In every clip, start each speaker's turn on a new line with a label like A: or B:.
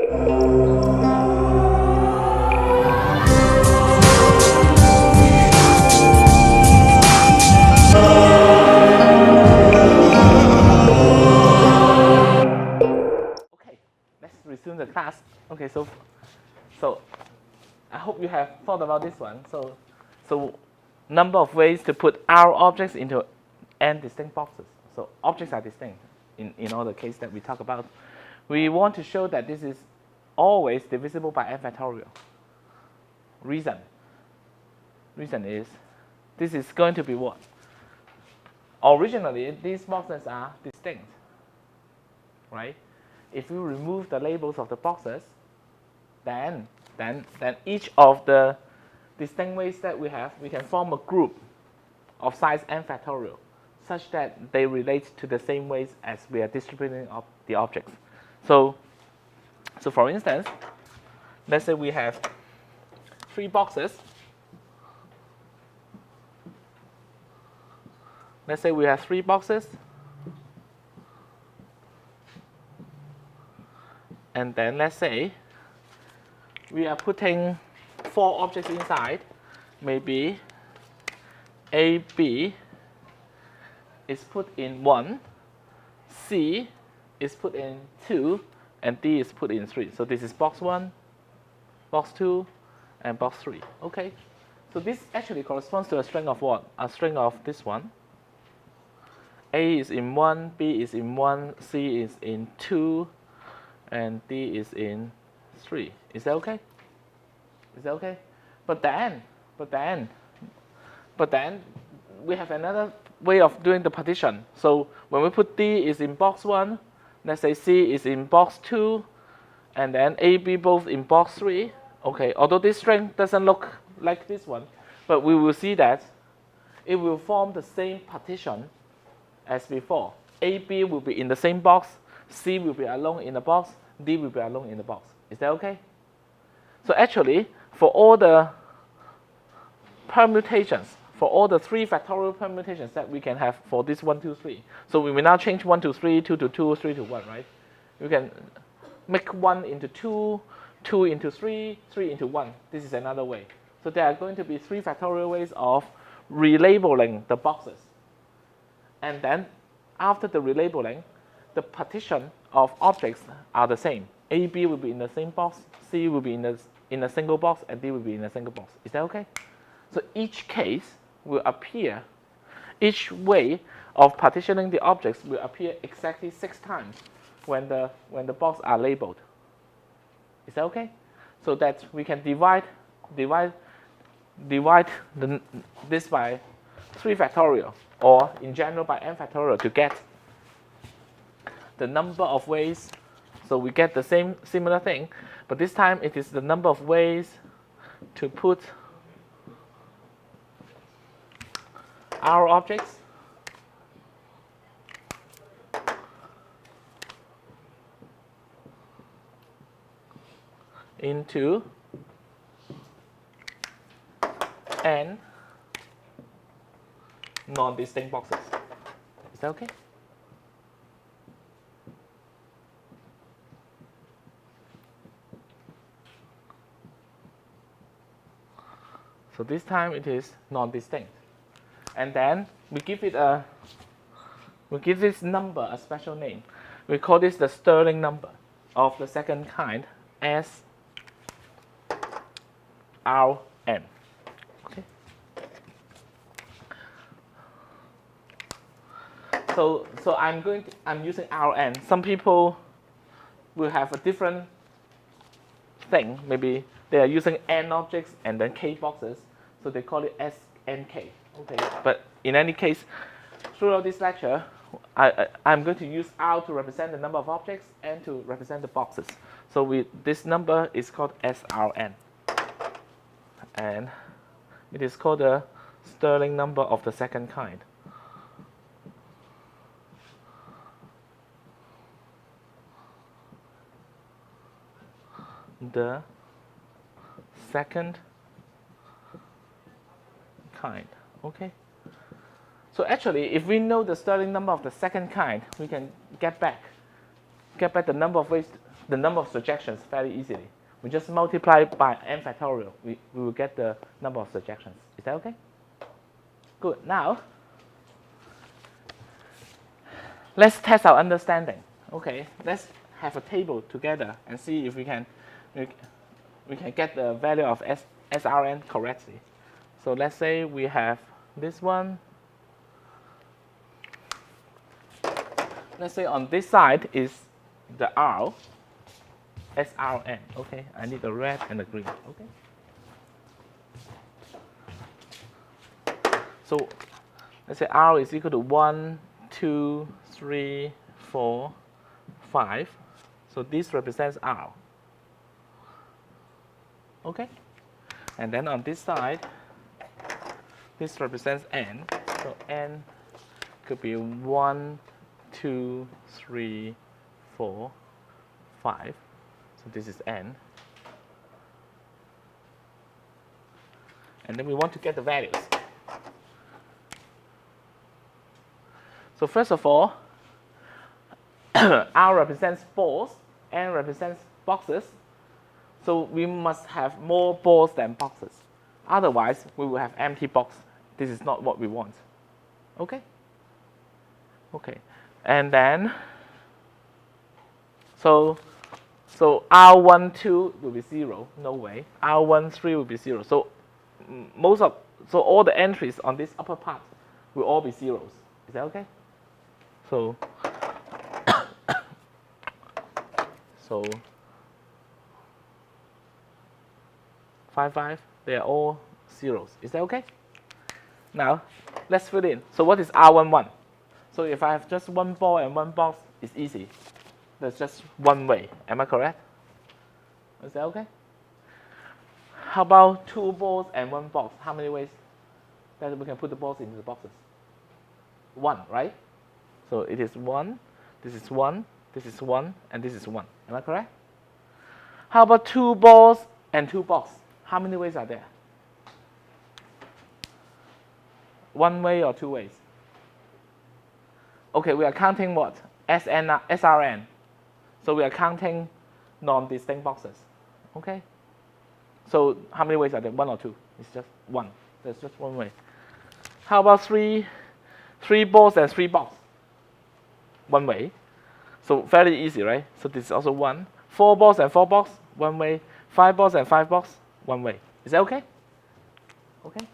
A: Okay, let's resume the class. Okay, so I hope you have thought about this one. So number of ways to put our objects into n distinct boxes. So objects are distinct in all the cases that we talk about. We want to show that this is always divisible by n factorial. Reason is this is going to be what? Originally, these boxes are distinct, right? If you remove the labels of the boxes, then each of the distinct ways that we have, we can form a group of size n factorial, such that they relate to the same ways as we are distributing the objects. So for instance, let's say we have 3 boxes. Let's say we have 3 boxes. And then let's say we are putting 4 objects inside. Maybe A, B is put in 1, C is put in 2, and D is put in 3. So this is box 1, box 2, and box 3. Okay. So this actually corresponds to a string of what? A string of this one. A is in 1, B is in 1, C is in 2, and D is in 3. Is that okay? Is that okay? But then we have another way of doing the partition. So when we put D is in box 1, let's say C is in box 2, and then A, B both in box 3. Okay, although this string doesn't look like this one, but we will see that it will form the same partition as before. A, B will be in the same box, C will be alone in the box, D will be alone in the box. Is that okay? So actually, for all the permutations, for all the 3 factorial permutations that we can have for this 1, 2, 3. So we will now change 1 to 3, 2 to 2, 3 to 1, right? You can make 1 into 2, 2 into 3, 3 into 1. This is another way. So there are going to be 3 factorial ways of relabeling the boxes. And then after the relabeling, the partition of objects are the same. A, B will be in the same box, C will be in a single box, and D will be in a single box. Is that okay? So each case will appear, each way of partitioning the objects will appear exactly 6 times when the boxes are labeled. Is that okay? So that we can divide this by 3 factorial, or in general by n factorial, to get the number of ways. So we get the similar thing, but this time it is the number of ways to put our objects into n non-distinct boxes. Is that okay? So this time it is non-distinct. And then we give this number a special name. We call this the Stirling number of the second kind as Rn. Okay. So I'm using Rn. Some people will have a different thing. Maybe they are using n objects and then k boxes, so they call it snk. Okay. But in any case, throughout this lecture, I'm going to use R to represent the number of objects and to represent the boxes. So this number is called Srn. And it is called the Stirling number of the second kind. The second kind. Okay. So actually, if we know the Stirling number of the second kind, we can get back get back the number of ways, the number of suggestions very easily. We just multiply by n factorial. We will get the number of suggestions. Is that okay? Good. Now, let's test our understanding. Okay, let's have a table together and see if we can get the value of SRN correctly. So let's say we have this one. Let's say on this side is the R, SRN. Okay, I need the red and the green. Okay. So let's say R is equal to 1, 2, 3, 4, 5. So this represents R. Okay. And then on this side, this represents N. So N could be 1, 2, 3, 4, 5. So this is N. And then we want to get the values. So first of all, R represents balls, N represents boxes. So we must have more balls than boxes. Otherwise, we will have empty box. This is not what we want. Okay? Okay. And then, so R12 will be 0. No way. R13 will be 0. So all the entries on this upper part will all be zeros. Is that okay? So 5, 5, they are all zeros. Is that okay? Now, let's fill in. So what is R11? So if I have just one ball and one box, it's easy. There's just one way. Am I correct? Is that okay? How about 2 balls and 1 box? How many ways that we can put the balls into the boxes? 1, right? So it is 1, this is 1, this is 1, and this is 1. Am I correct? How about 2 balls and 2 boxes? How many ways are there? 1 way or 2 ways? Okay, we are counting what? SRN. So we are counting non-distinct boxes. Okay? So how many ways are there? 1 or 2? It's just 1. There's just 1 way. How about 3 balls and 3 boxes? 1 way. So very easy, right? So this is also 1. 4 balls and 4 boxes? 1 way. 5 balls and 5 boxes? 1 way. Is that okay? Okay.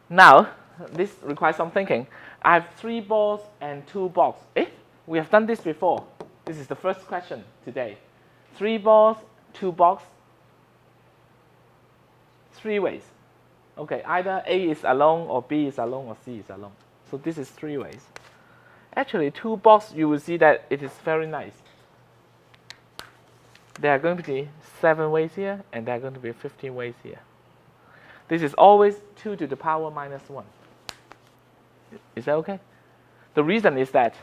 A: Now, this requires some thinking. I have 3 balls and 2 boxes. We have done this before. This is the first question today. 3 balls, 2 boxes, 3 ways. Okay, either A is alone, or B is alone, or C is alone. So this is 3 ways. Actually, 2 boxes, you will see that it is very nice. There are going to be 7 ways here, and there are going to be 15 ways here. This is always 2 to the power minus 1. Is that okay? The reason is that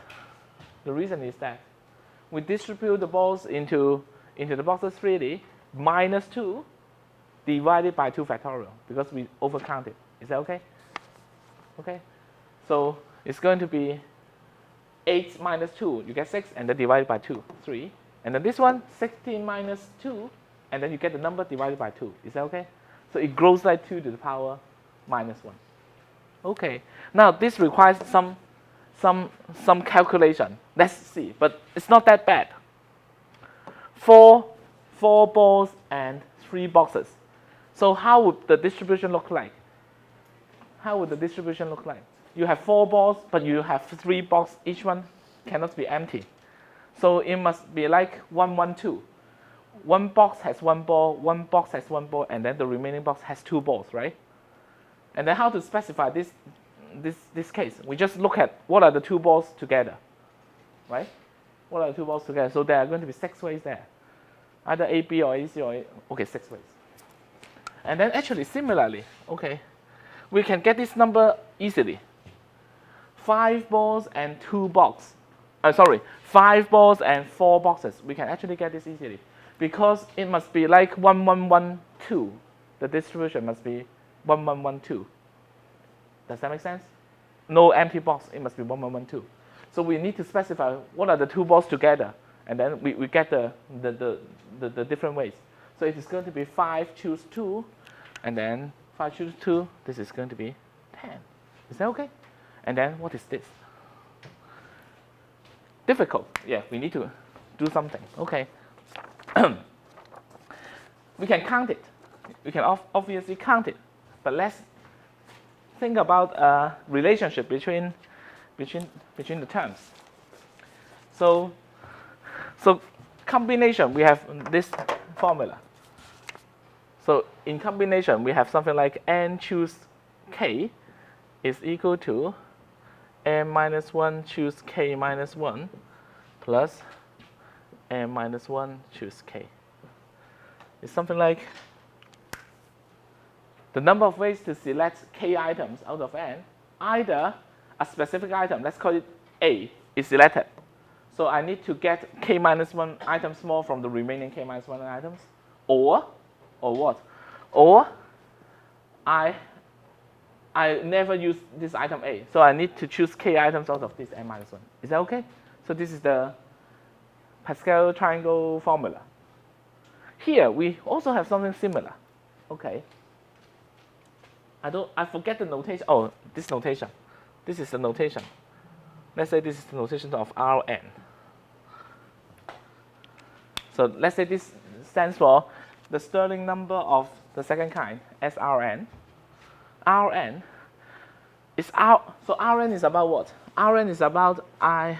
A: we distribute the balls into the boxes freely, minus 2 divided by 2 factorial, because we overcounted. Is that okay? Okay. So it's going to be 8 minus 2, you get 6, and then divided by 2, 3. And then this one, 16 minus 2, and then you get the number divided by 2. Is that okay? So it grows like 2 to the power minus 1. Okay. Now this requires some calculation. Let's see, but it's not that bad. 4 balls and 3 boxes. So how would the distribution look like? How would the distribution look like? You have 4 balls, but you have 3 boxes. Each one cannot be empty. So it must be like 1, 1, 2. 1 box has 1 ball, 1 box has 1 ball, and then the remaining box has 2 balls, right? And then how to specify this case? We just look at what are the 2 balls together, right? What are the 2 balls together? So there are going to be 6 ways there. Either A, B, or A, C, or A. Okay, 6 ways. And then actually, similarly, okay, we can get this number easily. 5 balls and 2 boxes. 5 balls and 4 boxes. We can actually get this easily, because it must be like 1, 1, 1, 2. The distribution must be 1, 1, 1, 2. Does that make sense? No empty box. It must be 1, 1, 1, 2. So we need to specify what are the two balls together, and then we get the different ways. So it is going to be 5 choose 2, and then 5 choose 2, this is going to be 10. Is that okay? And then what is this? Difficult. Yeah, we need to do something. Okay. We can count it. We can obviously count it. But let's think about a relationship between the terms. So combination, we have this formula. So in combination, we have something like n choose k is equal to n minus 1 choose k minus 1 plus n minus 1 choose k. It's something like the number of ways to select k items out of n, either a specific item, let's call it A, is selected. So I need to get k minus 1 items more from the remaining k minus 1 items, or what? Or I never use this item A, so I need to choose k items out of this n minus 1. Is that okay? So this is the Pascal triangle formula. Here we also have something similar. Okay. I forget the notation. Oh, this notation. This is the notation. Let's say this is the notation of Rn. So let's say this stands for the Stirling number of the second kind, SRn. Rn is so Rn is about what? Rn is about I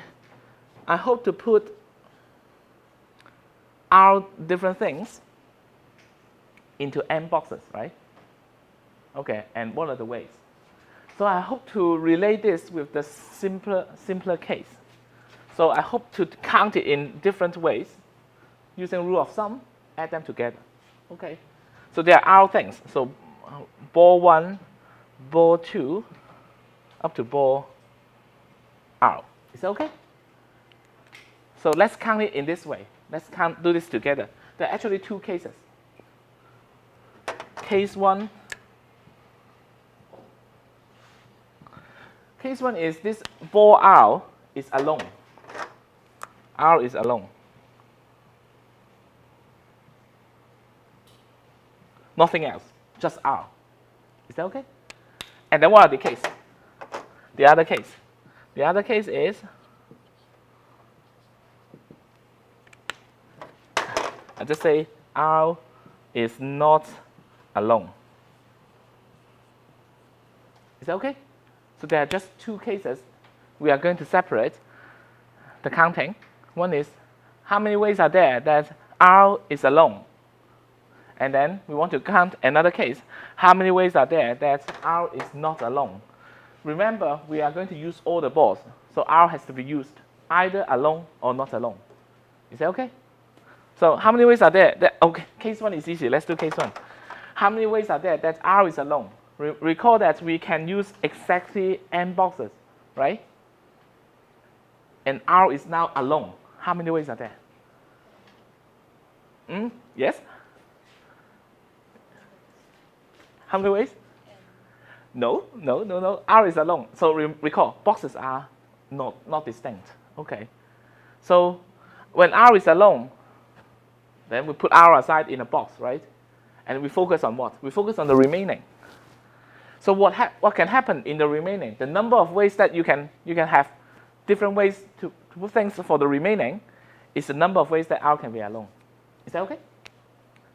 A: hope to put R different things into n boxes, right? Okay, and what are the ways? So I hope to relate this with the simpler case. So I hope to count it in different ways using rule of sum, add them together. Okay, so there are R things. So ball 1, ball 2, up to ball R. Is that okay? So let's count it in this way. Let's do this together. There are actually two cases. Case 1. Case 1 is this ball R is alone. R is alone. Nothing else, just R. Is that okay? And then what are the case? The other case. The other case is I just say R is not alone. Is that okay? So there are just two cases. We are going to separate the counting. One is how many ways are there that R is alone? And then we want to count another case. How many ways are there that R is not alone? Remember, we are going to use all the balls. So R has to be used either alone or not alone. Is that okay? So how many ways are there? Okay, case 1 is easy. Let's do case 1. How many ways are there that R is alone? Recall that we can use exactly n boxes, right? And R is now alone. How many ways are there? Yes? How many ways? No. R is alone. So recall, boxes are not distinct. Okay. So when R is alone, then we put R aside in a box, right? And we focus on what? We focus on the remaining. So what can happen in the remaining? The number of ways that you can have different ways to put things for the remaining is the number of ways that R can be alone. Is that okay?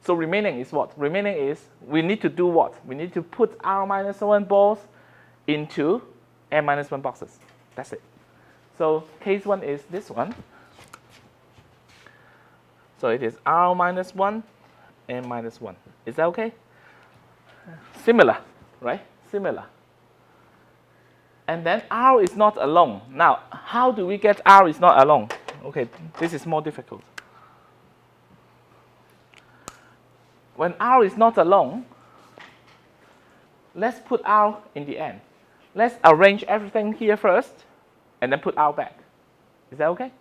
A: So remaining is what? Remaining is we need to do what? We need to put R minus 1 balls into n minus 1 boxes. That's it. So case 1 is this one. So it is R minus 1, n minus 1. Is that okay? Similar, right? Similar. And then R is not alone. Now, how do we get R is not alone? Okay, this is more difficult. When R is not alone, let's put R in the end. Let's arrange everything here first, and then put R back. Is that okay?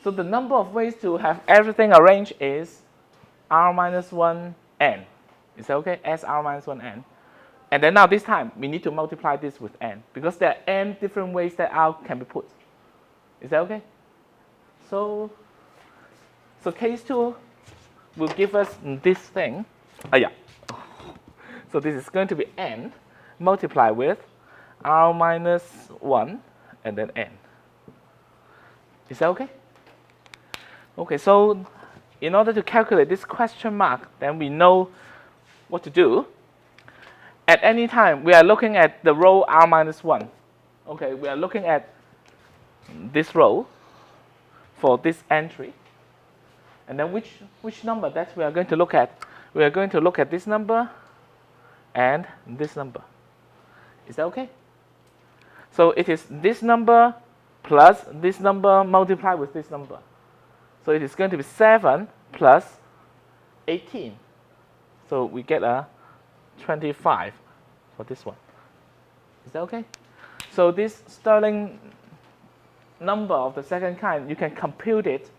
A: So the number of ways to have everything arranged is R minus 1 n. Is that okay? S R minus 1 n. And then now this time, we need to multiply this with n, because there are n different ways that r can be put. Is that okay? So case 2 will give us this thing. Yeah. So this is going to be n multiplied with r minus 1 and then n. Is that okay? Okay, so in order to calculate this question mark, then we know what to do. At any time, we are looking at the row r minus 1. Okay, we are looking at this row for this entry. And then which number that we are going to look at? We are going to look at this number and this number. Is that okay? So it is this number plus this number multiplied with this number. So it is going to be 7 plus 18. So we get a 25 for this one. Is that okay? So this Stirling number of the second kind, you can compute it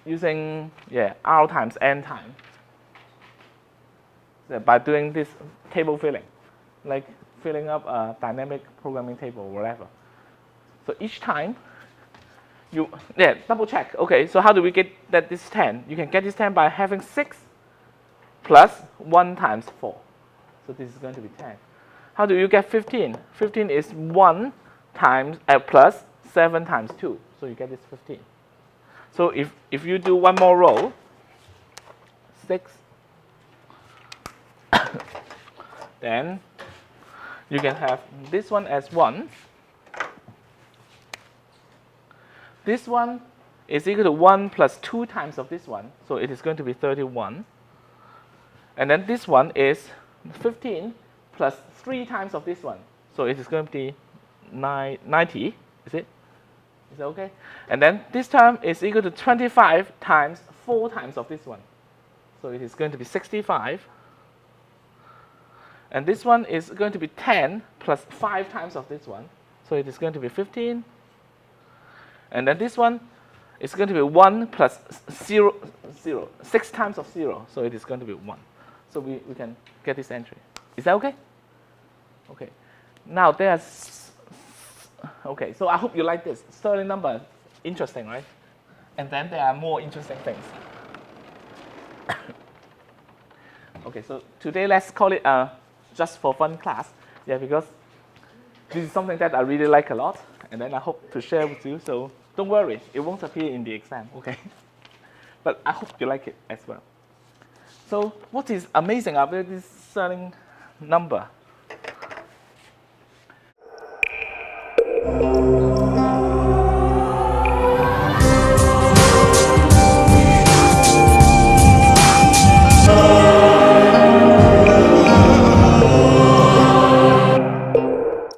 A: using r times n times by doing this table filling, like filling up a dynamic programming table or whatever. So each time you double check. Okay, so how do we get that this 10? You can get this 10 by having 6 plus 1 times 4. So this is going to be 10. How do you get 15? 15 is 1 times plus 7 times 2. So you get this 15. So if you do one more row, 6, then you can have this one as 1. This one is equal to 1 plus 2 times of this one. So it is going to be 31. And then this one is 15 plus 3 times of this one. So it is going to be 90. Is it? Is that okay? And then this term is equal to 25 times 4 times of this one. So it is going to be 65. And this one is going to be 10 plus 5 times of this one. So it is going to be 15. And then this one is going to be 1 plus 0, 6 times of 0. So it is going to be 1. So we can get this entry. Is that okay? Okay. Now there's, okay, so I hope you like this. Stirling number, interesting, right? And then there are more interesting things. Okay, so today let's call it just for fun class. Yeah, because this is something that I really like a lot. And then I hope to share with you. So don't worry, it won't appear in the exam, okay? But I hope you like it as well. So what is amazing about this Stirling number